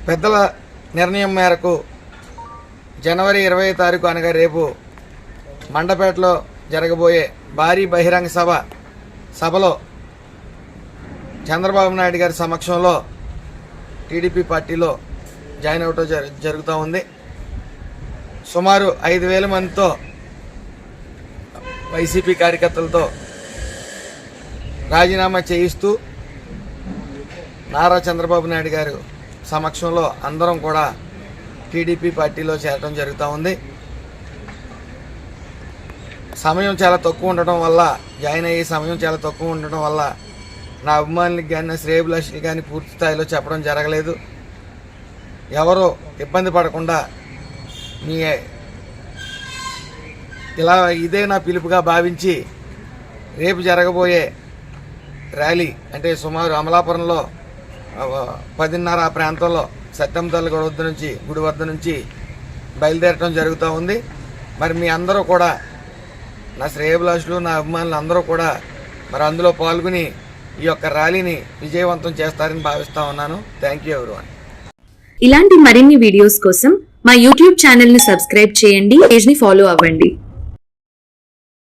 పెద్దల నిర్ణయం మేరకు జనవరి 20వ తారీఖు అనగా రేపు మండపేటలో జరగబోయే భారీ బహిరంగ సభలో చంద్రబాబు నాయుడు గారి సమక్షంలో టీడీపీ పార్టీలో జాయిన్ అవటం జరుగుతూ ఉంది. సుమారు 5,000 మందితో వైసీపీ కార్యకర్తలతో రాజీనామా చేయిస్తూ నారా చంద్రబాబు నాయుడు గారు సమక్షంలో అందరం కూడా టీడీపీ పార్టీలో చేరడం జరుగుతూ ఉంది. సమయం చాలా తక్కువ ఉండటం వల్ల జాయిన్ అయ్యే సమయం చాలా తక్కువ ఉండటం వల్ల నా అభిమానులకు కానీ నా శ్రేయభిలాషులకు కానీ పూర్తి స్థాయిలో చెప్పడం జరగలేదు. ఎవరో ఇబ్బంది పడకుండా ఇదే నా పిలుపుగా భావించి రేపు జరగబోయే ర్యాలీ అంటే సుమారు అమలాపురంలో 10:30 ఆ ప్రాంతంలో సత్యంతల్లి గుడి వద్ద నుంచి బయలుదేరటం జరుగుతూ ఉంది. మరి మీ అందరూ కూడా నా శ్రేయభిలాషులు నా అభిమానులు అందరూ కూడా మరి అందులో పాల్గొని ఈ యొక్క ర్యాలీని విజయవంతం చేస్తారని భావిస్తా ఉన్నాను. Thank you everyone. ఇలాంటి మరిన్ని వీడియోస్ కోసం మా యూట్యూబ్ ఛానల్ ని సబ్స్క్రైబ్ చేయండి, పేజ్ ని ఫాలో అవ్వండి.